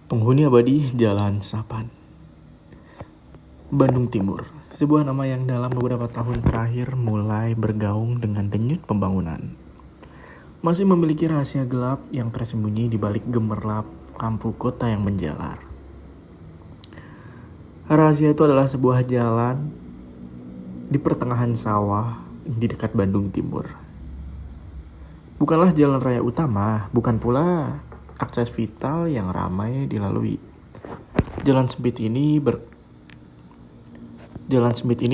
Penghuni abadi Jalan Sapan, Bandung Timur. Sebuah nama yang dalam beberapa tahun terakhir mulai bergaung dengan denyut pembangunan. Masih memiliki rahasia gelap yang tersembunyi di balik gemerlap lampu kota yang menjalar. Rahasia itu adalah sebuah jalan di pertengahan sawah di dekat Bandung Timur. Bukanlah jalan raya utama, bukan pula akses vital yang ramai dilalui. Jalan sempit ini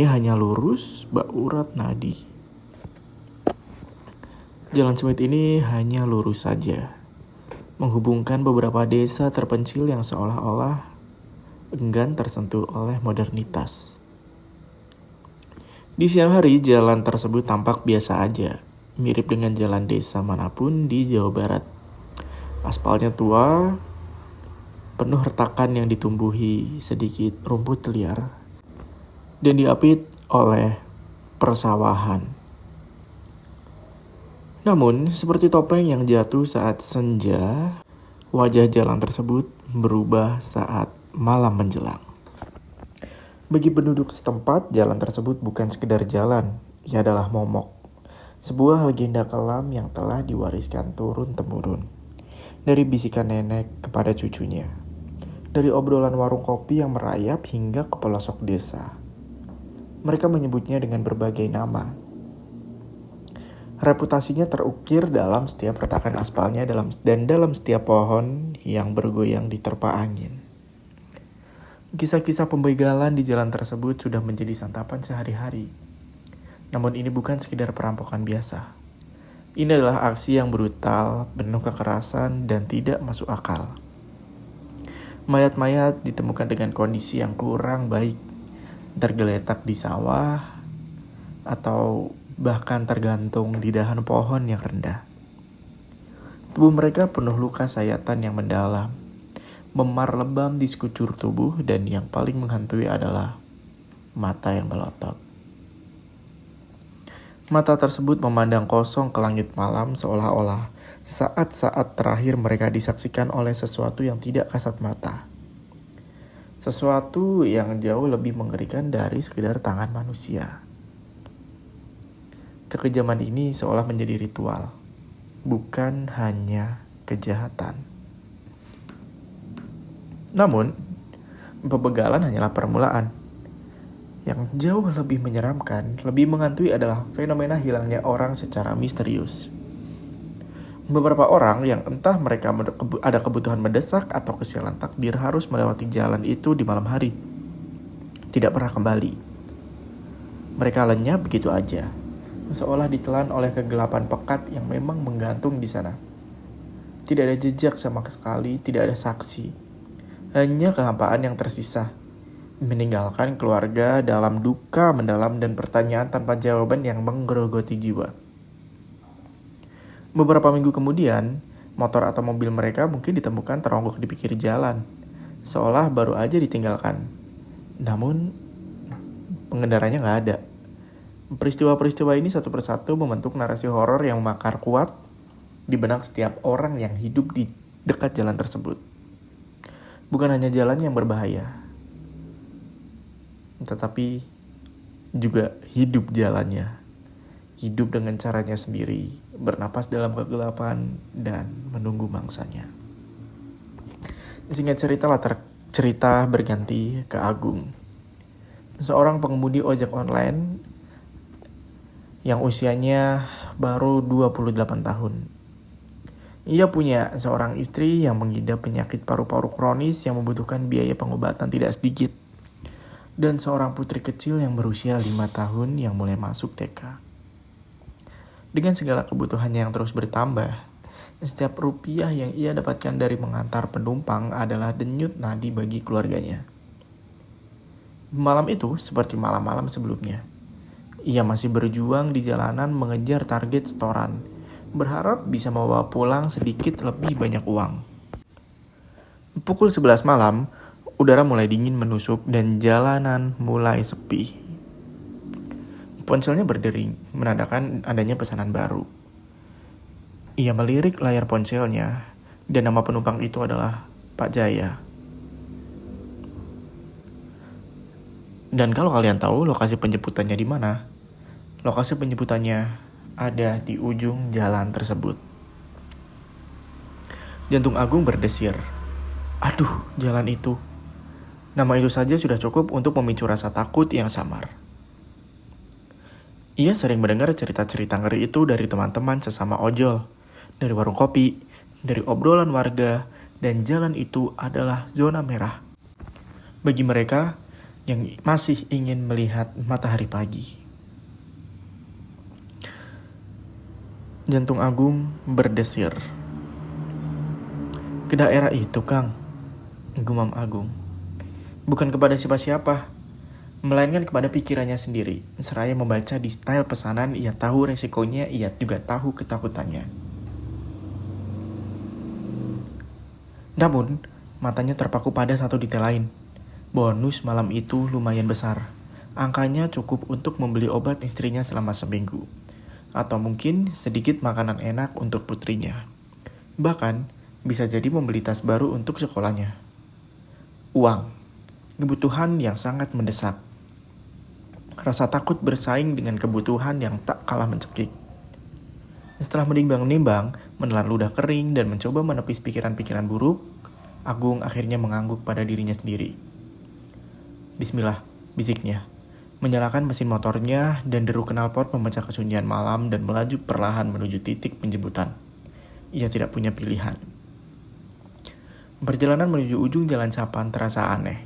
hanya lurus baurat nadi. Jalan sempit ini hanya lurus saja, menghubungkan beberapa desa terpencil yang seolah-olah enggan tersentuh oleh modernitas. Di siang hari, jalan tersebut tampak biasa aja, mirip dengan jalan desa manapun di Jawa Barat. Aspalnya tua, penuh retakan yang ditumbuhi sedikit rumput liar, dan diapit oleh persawahan. Namun, seperti topeng yang jatuh saat senja, wajah jalan tersebut berubah saat malam menjelang. Bagi penduduk setempat, jalan tersebut bukan sekedar jalan, ia adalah momok. Sebuah legenda kelam yang telah diwariskan turun-temurun. Dari bisikan nenek kepada cucunya. Dari obrolan warung kopi yang merayap hingga ke pelosok desa. Mereka menyebutnya dengan berbagai nama. Reputasinya terukir dalam setiap retakan aspalnya dan dalam setiap pohon yang bergoyang diterpa angin. Kisah-kisah pembegalan di jalan tersebut sudah menjadi santapan sehari-hari. Namun ini bukan sekedar perampokan biasa. Ini adalah aksi yang brutal, penuh kekerasan, dan tidak masuk akal. Mayat-mayat ditemukan dengan kondisi yang kurang baik, tergeletak di sawah, atau bahkan tergantung di dahan pohon yang rendah. Tubuh mereka penuh luka sayatan yang mendalam, memar lebam di sekujur tubuh, dan yang paling menghantui adalah mata yang melotot. Mata tersebut memandang kosong ke langit malam seolah-olah saat-saat terakhir mereka disaksikan oleh sesuatu yang tidak kasat mata. Sesuatu yang jauh lebih mengerikan dari sekedar tangan manusia. Kekejaman ini seolah menjadi ritual, bukan hanya kejahatan. Namun, pembegalan hanyalah permulaan. Yang jauh lebih menyeramkan, lebih menghantui adalah fenomena hilangnya orang secara misterius. Beberapa orang yang entah mereka ada kebutuhan mendesak atau kesialan takdir harus melewati jalan itu di malam hari. Tidak pernah kembali. Mereka lenyap begitu aja, seolah ditelan oleh kegelapan pekat yang memang menggantung di sana. Tidak ada jejak sama sekali, tidak ada saksi. Hanya kehampaan yang tersisa. Meninggalkan keluarga dalam duka mendalam dan pertanyaan tanpa jawaban yang menggerogoti jiwa. Beberapa minggu kemudian, motor atau mobil mereka mungkin ditemukan teronggok di pinggir jalan, seolah baru aja ditinggalkan. Namun, pengendaranya nggak ada. Peristiwa-peristiwa ini satu persatu membentuk narasi horor yang makar kuat di benak setiap orang yang hidup di dekat jalan tersebut. Bukan hanya jalan yang berbahaya, tetapi juga hidup jalannya. Hidup dengan caranya sendiri, bernapas dalam kegelapan, dan menunggu mangsanya. Singkat cerita berganti ke Agung. Seorang pengemudi ojek online yang usianya baru 28 tahun. Ia punya seorang istri yang mengidap penyakit paru-paru kronis yang membutuhkan biaya pengobatan tidak sedikit. Dan seorang putri kecil yang berusia 5 tahun yang mulai masuk TK. Dengan segala kebutuhannya yang terus bertambah, setiap rupiah yang ia dapatkan dari mengantar penumpang adalah denyut nadi bagi keluarganya. Malam itu seperti malam-malam sebelumnya. Ia masih berjuang di jalanan mengejar target setoran, berharap bisa membawa pulang sedikit lebih banyak uang. Pukul 11 malam, udara mulai dingin menusuk dan jalanan mulai sepi. Ponselnya berdering, menandakan adanya pesanan baru. Ia melirik layar ponselnya, dan nama penumpang itu adalah Pak Jaya. Dan kalau kalian tahu lokasi penjemputannya di mana, lokasi penjemputannya ada di ujung jalan tersebut. Jantung Agung berdesir. Aduh, jalan itu. Nama itu saja sudah cukup untuk memicu rasa takut yang samar. Ia sering mendengar cerita-cerita ngeri itu dari teman-teman sesama ojol, dari warung kopi, dari obrolan warga, dan jalan itu adalah zona merah bagi mereka yang masih ingin melihat matahari pagi. Jantung Agung berdesir. Ke daerah itu, Kang, gumam Agung. Bukan kepada siapa-siapa, melainkan kepada pikirannya sendiri. Seraya membaca di style pesanan, ia tahu resikonya, ia juga tahu ketakutannya. Namun, matanya terpaku pada satu detail lain. Bonus malam itu lumayan besar. Angkanya cukup untuk membeli obat istrinya selama seminggu. Atau mungkin sedikit makanan enak untuk putrinya. Bahkan, bisa jadi membeli tas baru untuk sekolahnya. Uang, kebutuhan yang sangat mendesak. Rasa takut bersaing dengan kebutuhan yang tak kalah mencekik. Setelah menimbang-nimbang, menelan ludah kering dan mencoba menepis pikiran-pikiran buruk, Agung akhirnya mengangguk pada dirinya sendiri. Bismillah, bisiknya. Menyalakan mesin motornya dan deru knalpot memecah kesunyian malam dan melaju perlahan menuju titik penjemputan. Ia tidak punya pilihan. Perjalanan menuju ujung jalan Sapan terasa aneh.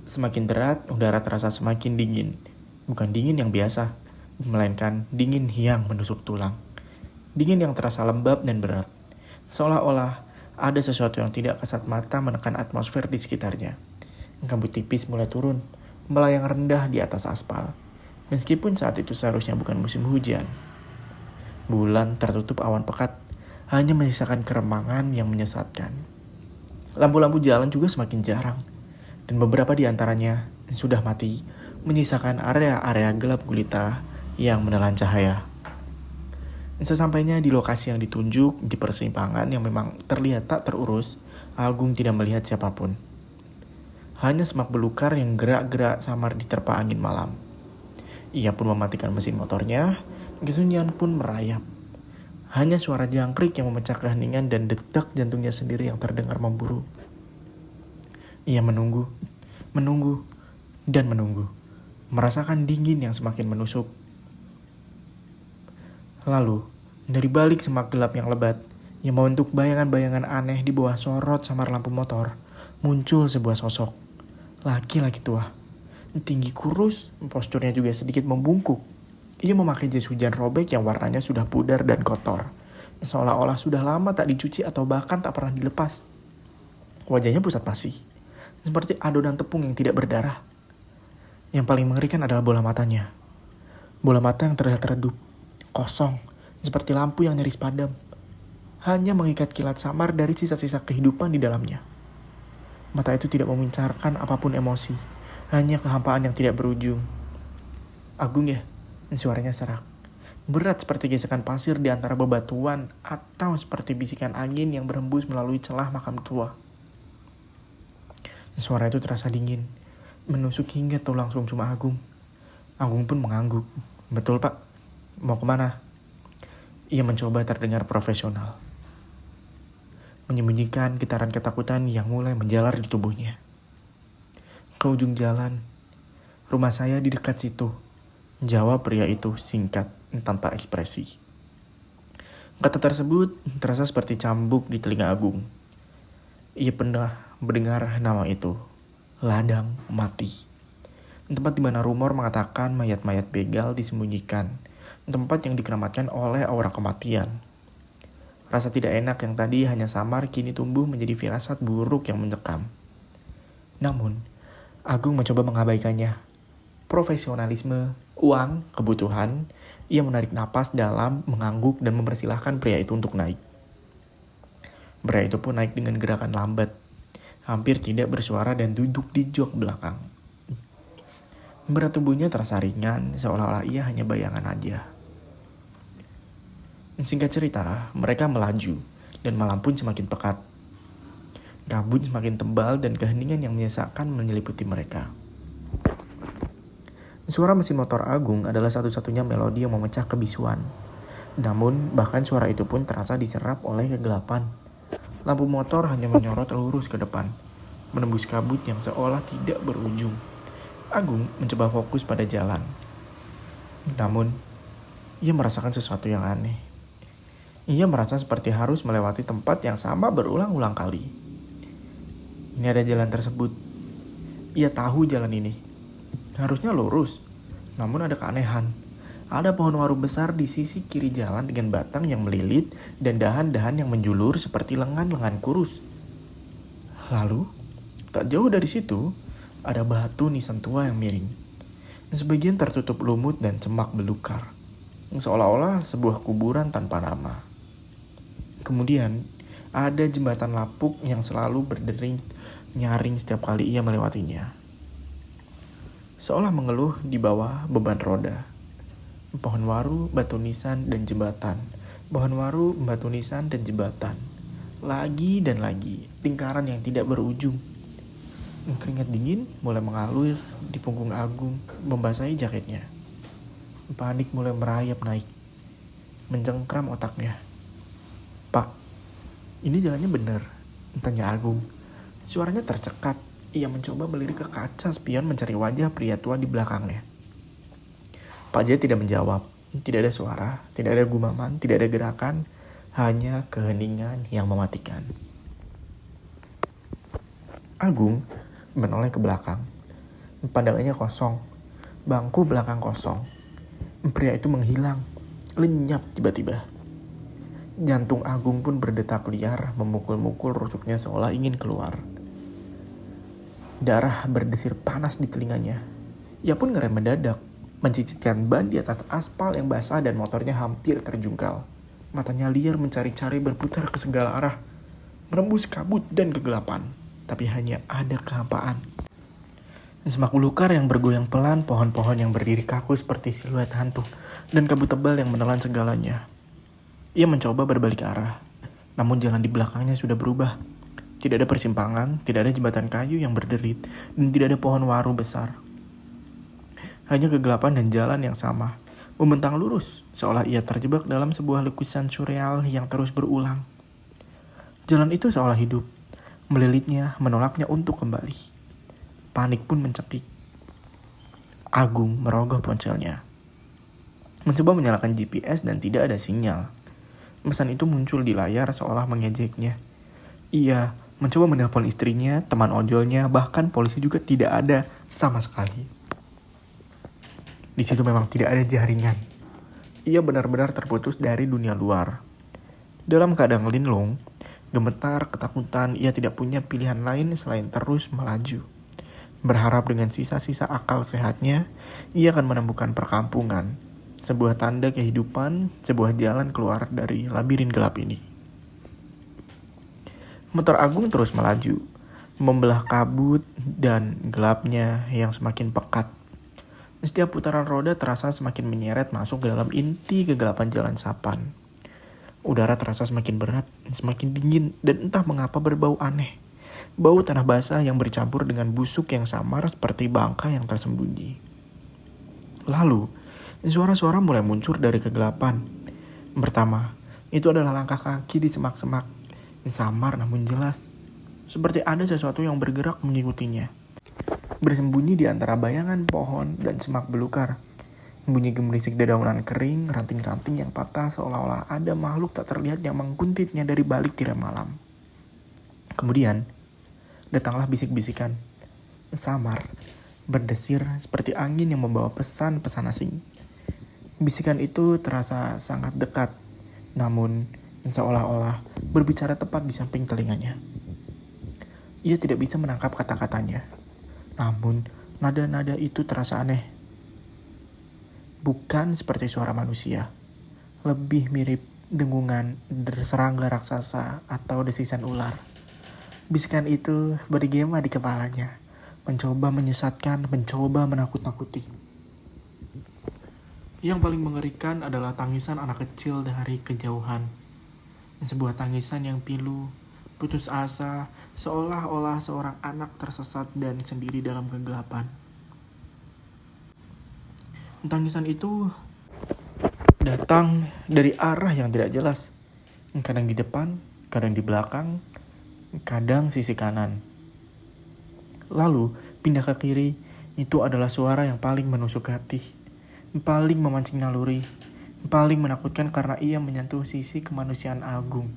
Semakin derat, udara terasa semakin dingin. Bukan dingin yang biasa, melainkan dingin yang menusuk tulang. Dingin yang terasa lembab dan berat. Seolah-olah ada sesuatu yang tidak kasat mata menekan atmosfer di sekitarnya. Kabut tipis mulai turun, melayang rendah di atas aspal. Meskipun saat itu seharusnya bukan musim hujan. Bulan tertutup awan pekat, hanya menyisakan keremangan yang menyesatkan. Lampu-lampu jalan juga semakin jarang, dan beberapa di antaranya sudah mati, menyisakan area-area gelap gulita yang menelan cahaya. Sesampainya di lokasi yang ditunjuk di persimpangan yang memang terlihat tak terurus, Agung tidak melihat siapapun. Hanya semak belukar yang gerak-gerak samar diterpa angin malam. Ia pun mematikan mesin motornya, kesunyian pun merayap. Hanya suara jangkrik yang memecah keheningan dan detak jantungnya sendiri yang terdengar memburu. Ia menunggu, dan menunggu. Merasakan dingin yang semakin menusuk. Lalu, dari balik semak gelap yang lebat, yang membentuk bayangan-bayangan aneh di bawah sorot samar lampu motor, muncul sebuah sosok. Laki-laki tua, tinggi kurus, posturnya juga sedikit membungkuk. Ia memakai jas hujan robek yang warnanya sudah pudar dan kotor. Seolah-olah sudah lama tak dicuci atau bahkan tak pernah dilepas. Wajahnya pusat pasi, seperti adonan tepung yang tidak berdarah. Yang paling mengerikan adalah bola matanya. Bola mata yang terlihat redup, kosong, seperti lampu yang nyaris padam. Hanya mengikat kilat samar dari sisa-sisa kehidupan di dalamnya. Mata itu tidak memancarkan apapun emosi, hanya kehampaan yang tidak berujung. Agung ya, suaranya serak. Berat seperti gesekan pasir di antara bebatuan atau seperti bisikan angin yang berhembus melalui celah makam tua. Suara itu terasa dingin, menusuk hingga tulang sumsum Agung. Agung pun mengangguk. Betul Pak, mau kemana? Ia mencoba terdengar profesional. Menyembunyikan getaran ketakutan yang mulai menjalar di tubuhnya. Ke ujung jalan, rumah saya di dekat situ, jawab pria itu singkat tanpa ekspresi. Kata tersebut terasa seperti cambuk di telinga Agung. Ia pernah mendengar nama itu, ladang mati. Tempat di mana rumor mengatakan mayat-mayat begal disembunyikan, tempat yang dikeramatkan oleh aura kematian. Rasa tidak enak yang tadi hanya samar kini tumbuh menjadi firasat buruk yang mencekam. Namun, Agung mencoba mengabaikannya. Profesionalisme, uang, kebutuhan, ia menarik napas dalam, mengangguk dan mempersilahkan pria itu untuk naik. Pria itu pun naik dengan gerakan lambat, hampir tidak bersuara dan duduk di jok belakang. Berat tubuhnya terasa ringan, seolah-olah ia hanya bayangan aja. Singkat cerita, mereka melaju, dan malam pun semakin pekat. Kabut semakin tebal dan keheningan yang menyesakkan menyeliputi mereka. Suara mesin motor Agung adalah satu-satunya melodi yang memecah kebisuan. Namun, bahkan suara itu pun terasa diserap oleh kegelapan. Lampu motor hanya menyorot lurus ke depan, menembus kabut yang seolah tidak berujung. Agung mencoba fokus pada jalan. Namun, ia merasakan sesuatu yang aneh. Ia merasa seperti harus melewati tempat yang sama berulang-ulang kali. Ini ada jalan tersebut. Ia tahu jalan ini. Harusnya lurus. Namun ada keanehan. Ada pohon waru besar di sisi kiri jalan dengan batang yang melilit dan dahan-dahan yang menjulur seperti lengan-lengan kurus. Lalu, tak jauh dari situ, ada batu nisan tua yang miring. Sebagian tertutup lumut dan semak belukar. Seolah-olah sebuah kuburan tanpa nama. Kemudian, ada jembatan lapuk yang selalu berdering nyaring setiap kali ia melewatinya. Seolah mengeluh di bawah beban roda. Pohon waru, batu nisan, dan jembatan. Pohon waru, batu nisan, dan jembatan. Lagi dan lagi, lingkaran yang tidak berujung. Keringat dingin mulai mengalir di punggung Agung, membasahi jaketnya. Panik mulai merayap naik, mencengkram otaknya. "Pak, ini jalannya benar?" tanya Agung. Suaranya tercekat. Ia mencoba melirik ke kaca spion mencari wajah pria tua di belakangnya. Pak Jaya tidak menjawab. Tidak ada suara, tidak ada gumaman, tidak ada gerakan, hanya keheningan yang mematikan. Agung menoleh ke belakang. Pandangannya kosong. Bangku belakang kosong. Pria itu menghilang, lenyap tiba-tiba. Jantung Agung pun berdetak liar, memukul-mukul rusuknya seolah ingin keluar. Darah berdesir panas di telinganya. Ia pun ngerem mendadak, mencicitkan ban di atas aspal yang basah dan motornya hampir terjungkal. Matanya liar mencari-cari berputar ke segala arah, merembus kabut dan kegelapan. Tapi hanya ada kehampaan. Semak belukar yang bergoyang pelan, pohon-pohon yang berdiri kaku seperti siluet hantu, dan kabut tebal yang menelan segalanya. Ia mencoba berbalik arah, namun jalan di belakangnya sudah berubah. Tidak ada persimpangan, tidak ada jembatan kayu yang berderit, dan tidak ada pohon waru besar. Hanya kegelapan dan jalan yang sama, membentang lurus, seolah ia terjebak dalam sebuah lukisan surreal yang terus berulang. Jalan itu seolah hidup, melilitnya, menolaknya untuk kembali. Panik pun mencekik. Agung merogoh ponselnya, mencoba menyalakan GPS dan tidak ada sinyal. Pesan itu muncul di layar seolah mengejeknya. Ia mencoba menelpon istrinya, teman ojolnya, bahkan polisi juga tidak ada sama sekali. Di situ memang tidak ada jaringan. Ia benar-benar terputus dari dunia luar. Dalam keadaan linglung, gemetar, ketakutan, ia tidak punya pilihan lain selain terus melaju. Berharap dengan sisa-sisa akal sehatnya, ia akan menemukan perkampungan, sebuah tanda kehidupan, sebuah jalan keluar dari labirin gelap ini. Motor Agung terus melaju, membelah kabut dan gelapnya yang semakin pekat. Setiap putaran roda terasa semakin menyeret masuk ke dalam inti kegelapan jalan sapan. Udara terasa semakin berat, semakin dingin, dan entah mengapa berbau aneh. Bau tanah basah yang bercampur dengan busuk yang samar seperti bangka yang tersembunyi. Lalu, suara-suara mulai muncul dari kegelapan. Pertama, itu adalah langkah kaki di semak-semak. Samar namun jelas, seperti ada sesuatu yang bergerak mengikutinya. Bersembunyi di antara bayangan pohon dan semak belukar. Bunyi gemerisik dedaunan kering, ranting-ranting yang patah seolah-olah ada makhluk tak terlihat yang mengkuntitnya dari balik tirai malam. Kemudian, datanglah bisik-bisikan. Samar, berdesir seperti angin yang membawa pesan-pesan asing. Bisikan itu terasa sangat dekat, namun seolah-olah berbicara tepat di samping telinganya. Ia tidak bisa menangkap kata-katanya, namun nada-nada itu terasa aneh. Bukan seperti suara manusia, lebih mirip dengungan serangga raksasa atau desisan ular. Bisikan itu bergema di kepalanya, mencoba menyesatkan, mencoba menakut-nakuti. Yang paling mengerikan adalah tangisan anak kecil dari kejauhan. Sebuah tangisan yang pilu, putus asa, seolah-olah seorang anak tersesat dan sendiri dalam kegelapan. Tangisan itu datang dari arah yang tidak jelas. Kadang di depan, kadang di belakang, kadang sisi kanan. Lalu pindah ke kiri, itu adalah suara yang paling menusuk hati, paling memancing naluri, paling menakutkan karena ia menyentuh sisi kemanusiaan agung.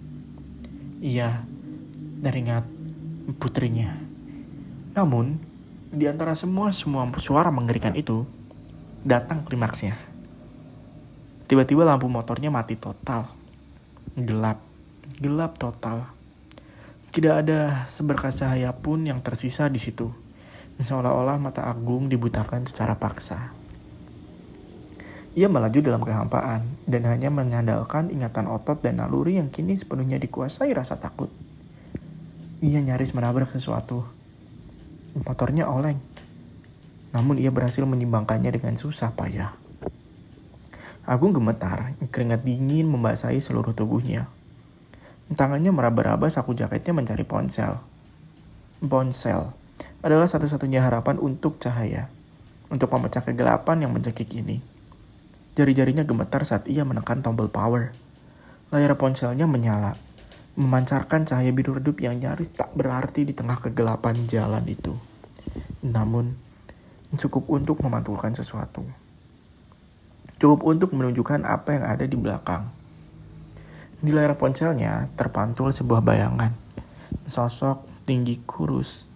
Ia teringat putrinya. Namun, di antara semua suara mengerikan itu, datang klimaksnya. Tiba-tiba lampu motornya mati total. Gelap total. Tidak ada seberkas cahaya pun yang tersisa di situ. Seolah-olah mata Agung dibutakan secara paksa. Ia melaju dalam kehampaan dan hanya mengandalkan ingatan otot dan naluri yang kini sepenuhnya dikuasai rasa takut. Ia nyaris menabrak sesuatu. Motornya oleng. Namun ia berhasil menyimbangkannya dengan susah payah. Agung gemetar, keringat dingin membasahi seluruh tubuhnya. Tangannya meraba-raba saku jaketnya mencari ponsel. Ponsel adalah satu-satunya harapan untuk cahaya, untuk memecah kegelapan yang mencekik ini. Jari-jarinya gemetar saat ia menekan tombol power. Layar ponselnya menyala, memancarkan cahaya biru redup yang nyaris tak berarti di tengah kegelapan jalan itu. Namun, cukup untuk memantulkan sesuatu. Cukup untuk menunjukkan apa yang ada di belakang. Di layar ponselnya terpantul sebuah bayangan. Sosok tinggi kurus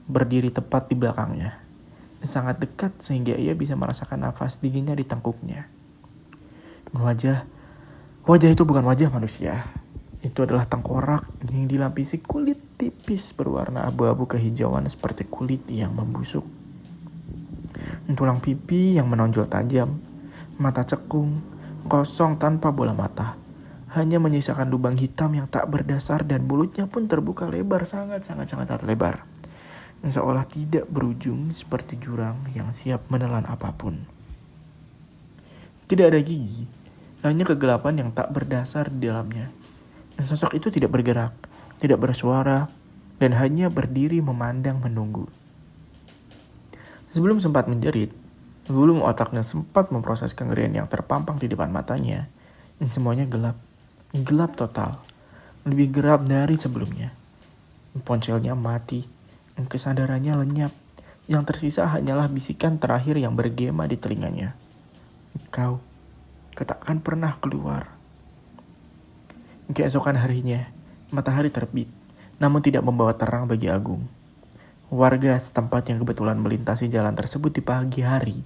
berdiri tepat di belakangnya. Sangat dekat sehingga ia bisa merasakan nafas dinginnya di tengkuknya. Wajah itu bukan wajah manusia. Itu adalah tengkorak yang dilapisi kulit tipis berwarna abu-abu kehijauan seperti kulit yang membusuk. Tulang pipi yang menonjol tajam, mata cekung, kosong tanpa bola mata. Hanya menyisakan lubang hitam yang tak berdasar dan mulutnya pun terbuka lebar sangat lebar. Seolah tidak berujung seperti jurang yang siap menelan apapun. Tidak ada gigi, hanya kegelapan yang tak berdasar di dalamnya. Sosok itu tidak bergerak, tidak bersuara, dan hanya berdiri memandang menunggu. Sebelum sempat menjerit, sebelum otaknya sempat memproses kengerian yang terpampang di depan matanya, semuanya gelap total, lebih gelap dari sebelumnya. Ponselnya mati, kesadarannya lenyap, yang tersisa hanyalah bisikan terakhir yang bergema di telinganya. Kau tak akan pernah keluar. Keesokan harinya, matahari terbit, namun tidak membawa terang bagi Agung. Warga setempat yang kebetulan melintasi jalan tersebut di pagi hari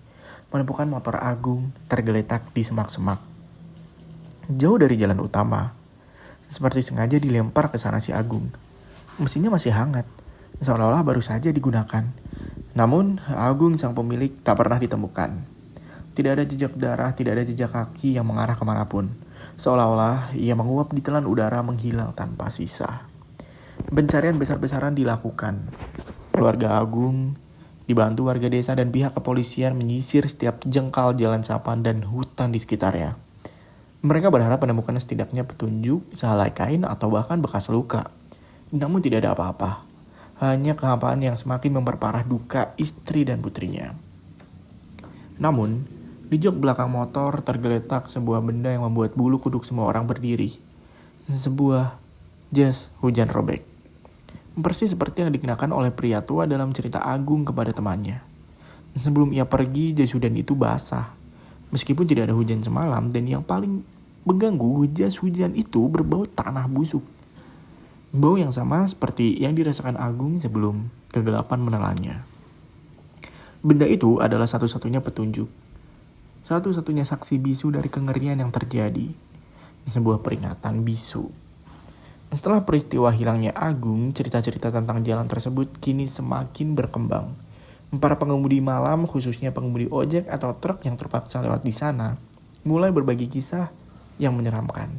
menemukan motor Agung tergeletak di semak-semak. Jauh dari jalan utama, seperti sengaja dilempar ke sana si Agung. Mesinnya masih hangat, seolah-olah baru saja digunakan. Namun, Agung sang pemilik tak pernah ditemukan. Tidak ada jejak darah, tidak ada jejak kaki yang mengarah kemanapun. Seolah-olah ia menguap di telan udara menghilang tanpa sisa. Pencarian besar-besaran dilakukan. Keluarga Agung dibantu warga desa dan pihak kepolisian menyisir setiap jengkal jalan sapan dan hutan di sekitarnya. Mereka berharap menemukan setidaknya petunjuk, sehelai kain atau bahkan bekas luka. Namun tidak ada apa-apa. Hanya kehampaan yang semakin memperparah duka istri dan putrinya. Namun, di jok belakang motor tergeletak sebuah benda yang membuat bulu kuduk semua orang berdiri. Sebuah jas hujan robek. Persis seperti yang dikenakan oleh pria tua dalam cerita Agung kepada temannya. Sebelum ia pergi, jas hujan itu basah. Meskipun tidak ada hujan semalam, dan yang paling mengganggu, jas hujan itu berbau tanah busuk. Bau yang sama seperti yang dirasakan Agung sebelum kegelapan menelannya. Benda itu adalah satu-satunya petunjuk. Satu-satunya saksi bisu dari kengerian yang terjadi. Sebuah peringatan bisu. Setelah peristiwa hilangnya Agung, cerita-cerita tentang jalan tersebut kini semakin berkembang. Para pengemudi malam, khususnya pengemudi ojek atau truk yang terpaksa lewat di sana, mulai berbagi kisah yang menyeramkan.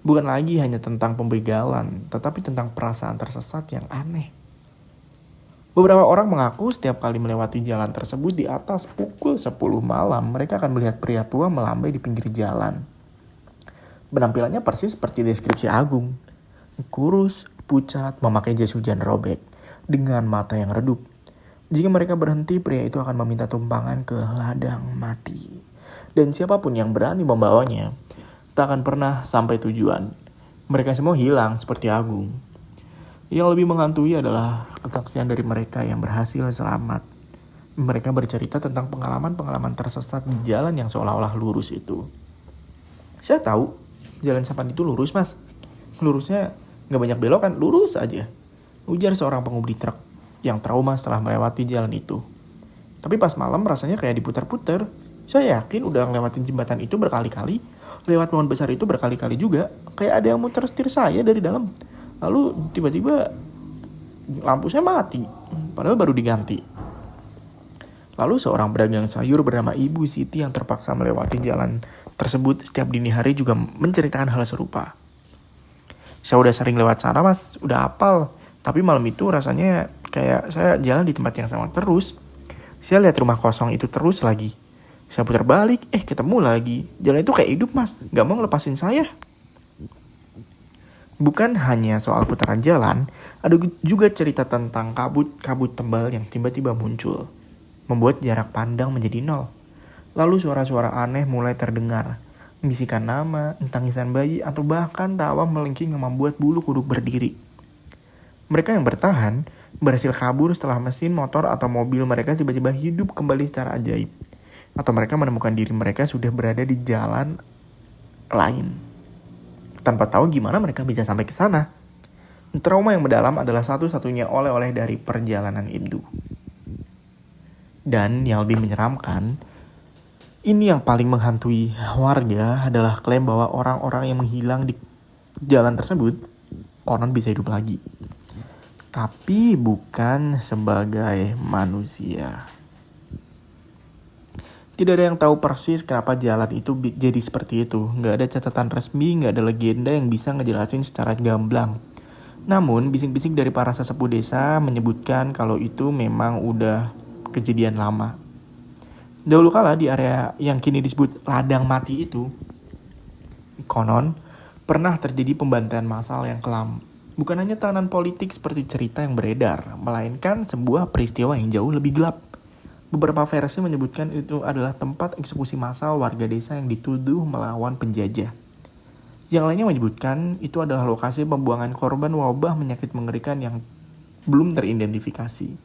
Bukan lagi hanya tentang pembegalan, tetapi tentang perasaan tersesat yang aneh. Beberapa orang mengaku setiap kali melewati jalan tersebut di atas pukul 10 malam, mereka akan melihat pria tua melambai di pinggir jalan. Penampilannya persis seperti deskripsi Agung. Kurus, pucat, memakai jas hujan robek, dengan mata yang redup. Jika mereka berhenti, pria itu akan meminta tumpangan ke ladang mati. Dan siapapun yang berani membawanya, tak akan pernah sampai tujuan. Mereka semua hilang seperti Agung. Yang lebih menghantui adalah kesaksian dari mereka yang berhasil selamat. Mereka bercerita tentang pengalaman-pengalaman tersesat di jalan yang seolah-olah lurus itu. Saya tahu, jalan Sapan itu lurus, Mas. Lurusnya gak banyak belokan, lurus aja. Ujar seorang pengemudi truk yang trauma setelah melewati jalan itu. Tapi pas malam rasanya kayak diputar-putar. Saya yakin udah ngelewatin jembatan itu berkali-kali. Lewat pohon besar itu berkali-kali juga. Kayak ada yang muter setir saya dari dalam. Lalu tiba-tiba lampu saya mati. Padahal baru diganti. Lalu seorang pedagang sayur bernama Ibu Siti yang terpaksa melewati jalan tersebut setiap dini hari juga menceritakan hal serupa. Saya udah sering lewat sana, Mas. Udah hafal. Tapi malam itu rasanya kayak saya jalan di tempat yang sama terus. Saya lihat rumah kosong itu terus lagi. Saya putar balik, ketemu lagi. Jalan itu kayak hidup, Mas. Gak mau ngelepasin saya. Bukan hanya soal putaran jalan, ada juga cerita tentang kabut tebal yang tiba-tiba muncul. Membuat jarak pandang menjadi nol. Lalu suara-suara aneh mulai terdengar. Bisikan nama, tangisan bayi, atau bahkan tawa melengking yang membuat bulu kuduk berdiri. Mereka yang bertahan berhasil kabur setelah mesin motor atau mobil mereka tiba-tiba hidup kembali secara ajaib. Atau mereka menemukan diri mereka sudah berada di jalan lain. Tanpa tahu gimana mereka bisa sampai ke sana. Trauma yang mendalam adalah satu-satunya oleh-oleh dari perjalanan itu. Dan yang lebih menyeramkan, ini yang paling menghantui warga adalah klaim bahwa orang-orang yang menghilang di jalan tersebut konon bisa hidup lagi. Tapi bukan sebagai manusia. Tidak ada yang tahu persis kenapa jalan itu jadi seperti itu. Gak ada catatan resmi, gak ada legenda yang bisa ngejelasin secara gamblang. Namun, bisik-bisik dari para sesepuh desa menyebutkan kalau itu memang udah kejadian lama. Dahulu kala di area yang kini disebut ladang mati itu, konon pernah terjadi pembantaian massal yang kelam. Bukan hanya tekanan politik seperti cerita yang beredar, melainkan sebuah peristiwa yang jauh lebih gelap. Beberapa versi menyebutkan itu adalah tempat eksekusi massal warga desa yang dituduh melawan penjajah. Yang lainnya menyebutkan itu adalah lokasi pembuangan korban wabah penyakit mengerikan yang belum teridentifikasi.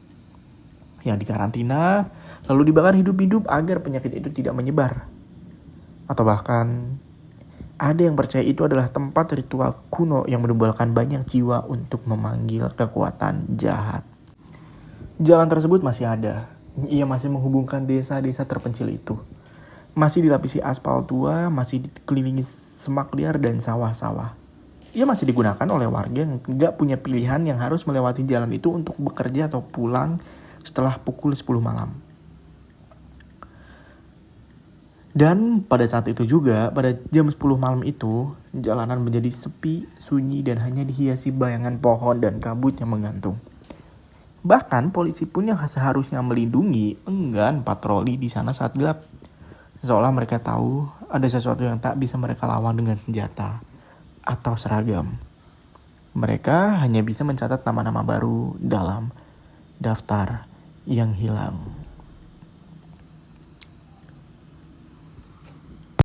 Yang dikarantina, lalu dibakar hidup-hidup agar penyakit itu tidak menyebar. Atau bahkan ada yang percaya itu adalah tempat ritual kuno yang menumbalkan banyak jiwa untuk memanggil kekuatan jahat. Jalan tersebut masih ada. Ia masih menghubungkan desa-desa terpencil itu. Masih dilapisi aspal tua, masih dikelilingi semak liar dan sawah-sawah. Ia masih digunakan oleh warga yang gak punya pilihan yang harus melewati jalan itu untuk bekerja atau pulang setelah pukul 10 malam. Dan pada saat itu juga, pada jam 10 malam itu, jalanan menjadi sepi, sunyi, dan hanya dihiasi bayangan pohon dan kabut yang menggantung. Bahkan polisi pun yang seharusnya melindungi enggan patroli di sana saat gelap. Seolah mereka tahu ada sesuatu yang tak bisa mereka lawan dengan senjata atau seragam. Mereka hanya bisa mencatat nama-nama baru dalam daftar yang hilang.